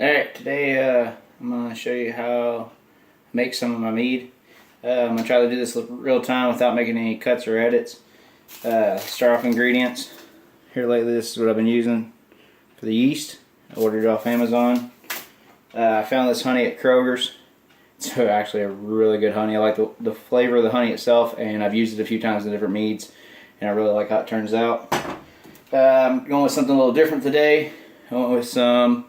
Alright, today I'm going to show you how I make some of my mead. I'm going to try to do this real time without making any cuts or edits. Start off ingredients. Here lately this is what I've been using for the yeast. I ordered it off Amazon. I found this honey at Kroger's. It's actually a really good honey. I like the flavor of the honey itself, and I've used it a few times in different meads, and I really like how it turns out. I'm going with something a little different today. I went with some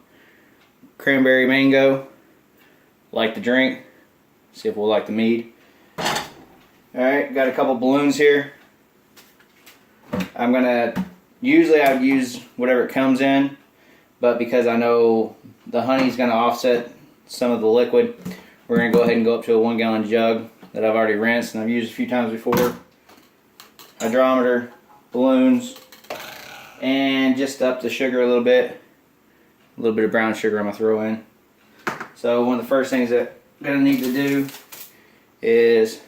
cranberry mango. Like the drink. See if we'll like the mead. Alright, got a couple balloons here. Usually I would use whatever it comes in, but because I know the honey's going to offset some of the liquid, we're going to go ahead and go up to a 1 gallon jug that I've already rinsed and I've used a few times before. Hydrometer, balloons, and just up the sugar a little bit. A little bit of brown sugar I'm going to throw in. So one of the first things that I'm going to need to do is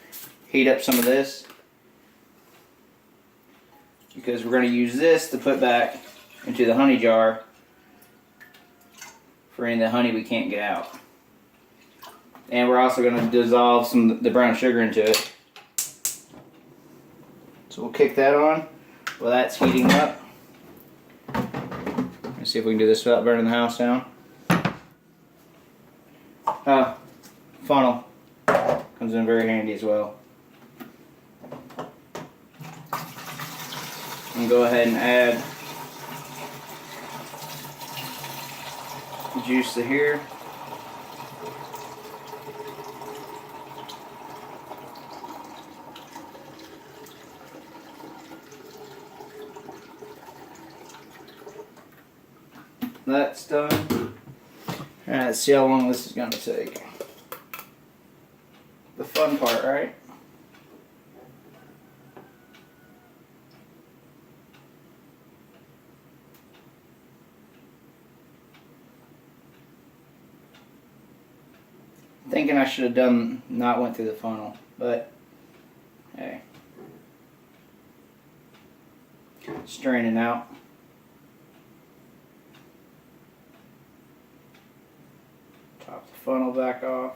heat up some of this, because we're going to use this to put back into the honey jar for any of the honey we can't get out. And we're also going to dissolve some of the brown sugar into it. So we'll kick that on while that's heating up. Let's see if we can do this without burning the house down. Funnel comes in very handy as well. And go ahead and add the juice to here. That's done. Alright, let's see how long this is going to take. The fun part, right? Thinking I should have not went through the funnel, but hey. Straining out. Top the funnel back off.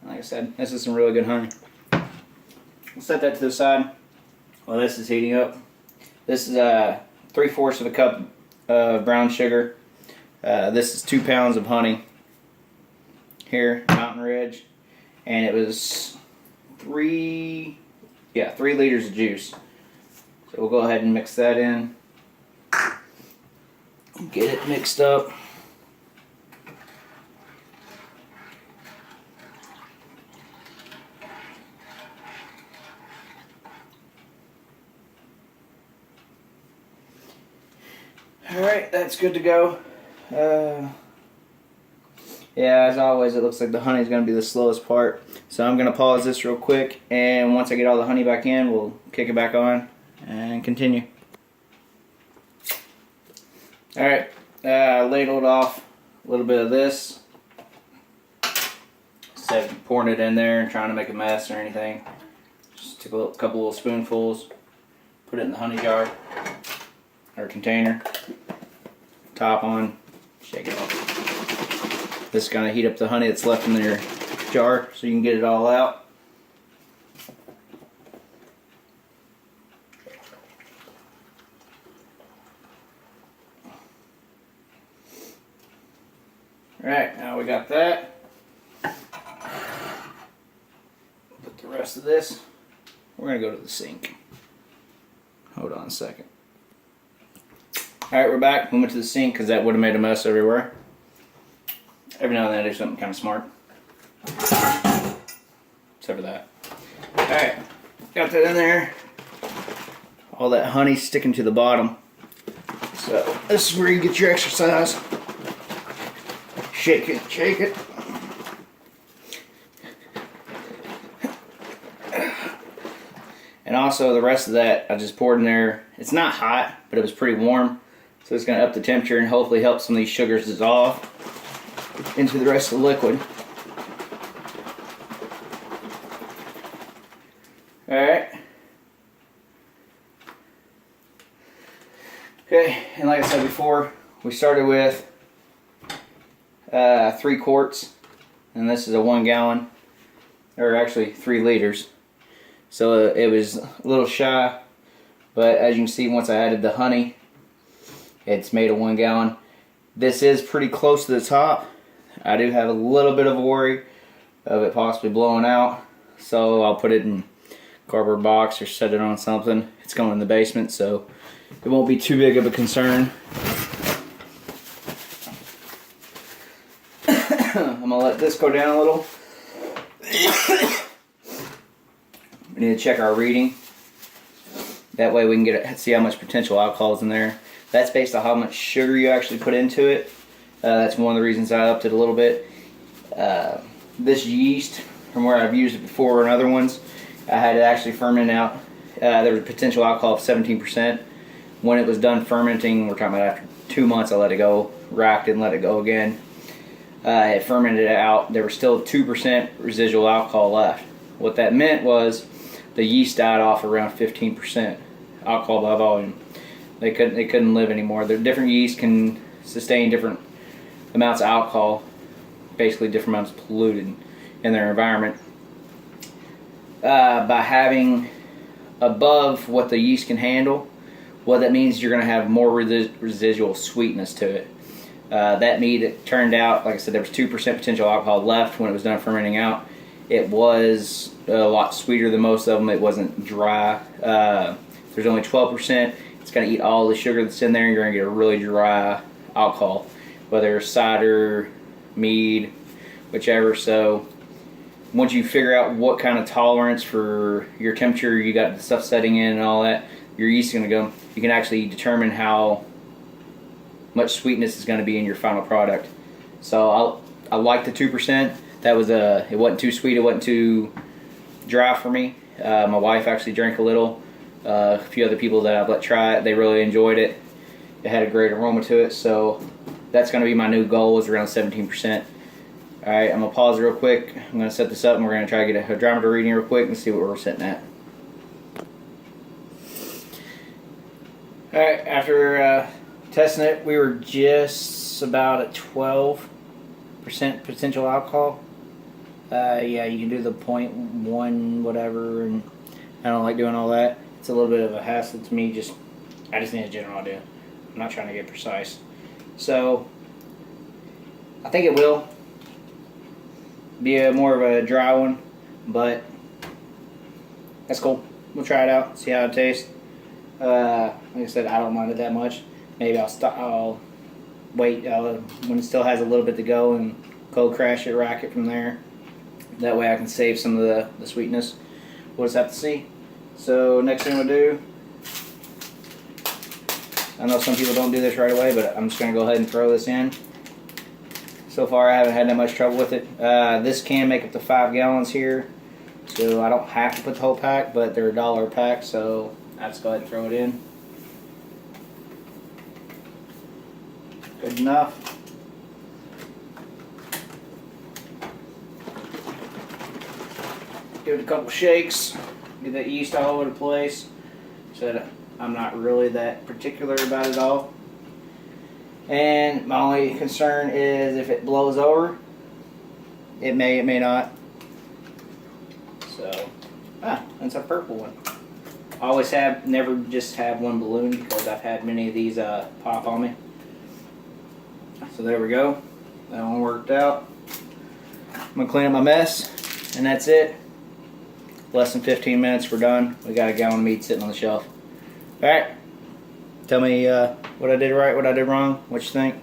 Like I said, this is some really good honey. We'll set that to the side while this is heating up. This is 3/4 of a cup of brown sugar. This is 2 pounds of honey here, Mountain Ridge, and it was 3 liters of juice. So we'll go ahead and mix that in. Get it mixed up. Alright, that's good to go. Yeah, as always, it looks like the honey is going to be the slowest part. So I'm going to pause this real quick, and once I get all the honey back in, we'll kick it back on and continue. Alright, ladled off a little bit of this. Instead of pouring it in there and trying to make a mess or anything, just took a couple little spoonfuls, put it in the honey jar or container, top on, shake it off. This is going to heat up the honey that's left in your jar so you can get it all out. Alright, now we got that. Put the rest of this. We're going to go to the sink. Hold on a second. Alright, we're back. We went to the sink because that would have made a mess everywhere. Every now and then I do something kind of smart. Except for that. Alright, got that in there. All that honey sticking to the bottom. So this is where you get your exercise. Shake it, shake it. And also the rest of that I just poured in there. It's not hot, but it was pretty warm. So it's going to up the temperature and hopefully help some of these sugars dissolve into the rest of the liquid. Alright. Okay, and like I said before, we started with 3 quarts, and this is a 1 gallon, or actually 3 liters. So it was a little shy, but as you can see, once I added the honey, it's made a 1 gallon. This is pretty close to the top. I do have a little bit of a worry of it possibly blowing out, so I'll put it in a cardboard box or set it on something. It's going in the basement, so it won't be too big of a concern. I'm gonna let this go down a little. We need to check our reading. That way we can see how much potential alcohol is in there. That's based on how much sugar you actually put into it. That's one of the reasons I upped it a little bit. This yeast, from where I've used it before in other ones, I had it actually ferment out. There was potential alcohol of 17%. When it was done fermenting, we're talking about after 2 months, I let it go, racked it and let it go again. It fermented it out. There was still 2% residual alcohol left. What that meant was the yeast died off around 15% alcohol by volume. They couldn't live anymore. The different yeast can sustain different amounts of alcohol, basically different amounts of polluted in their environment. By having above what the yeast can handle, what that means, you're going to have more residual sweetness to it. That mead, it turned out, like I said, there was 2% potential alcohol left when it was done fermenting out. It was a lot sweeter than most of them. It wasn't dry. There's only 12%. It's going to eat all the sugar that's in there, and you're going to get a really dry alcohol, whether it's cider, mead, whichever. So once you figure out what kind of tolerance for your temperature, you got the stuff setting in and all that, your yeast is going to go. You can actually determine how much sweetness is going to be in your final product. So I like the 2%. That was it wasn't too sweet, it wasn't too dry for me. My wife actually drank a little. A few other people that I've let try it, they really enjoyed it. It had a great aroma to it, so that's going to be my new goal, is around 17%. Alright, I'm going to pause real quick. I'm going to set this up and we're going to try to get a hydrometer reading real quick and see what we're sitting at. Alright, after testing it, we were just about at 12% potential alcohol. Yeah, you can do the 0.1 whatever, and I don't like doing all that. It's a little bit of a hassle to me. I just need a general idea. I'm not trying to get precise. So I think it will be more of a dry one, but that's cool. We'll try it out, see how it tastes. Like I said, I don't mind it that much. Maybe I'll wait when it still has a little bit to go and cold crash it, rack it from there. That way I can save some of the sweetness. We'll just have to see. So next thing we'll do, I know some people don't do this right away, but I'm just going to go ahead and throw this in. So far I haven't had that much trouble with it. This can make up to 5 gallons here, so I don't have to put the whole pack, but they're $1 a pack, so I'll just go ahead and throw it in. Good enough. Give it a couple shakes, get that yeast all over the place. So I'm not really that particular about it all. And my only concern is if it blows over. It may not. So, that's a purple one. I always never just have one balloon, because I've had many of these pop on me. So there we go. That one worked out. I'm going to clean up my mess, and that's it. Less than 15 minutes, we're done. We got a gallon of meat sitting on the shelf. Alright. Tell me what I did right, what I did wrong, what you think.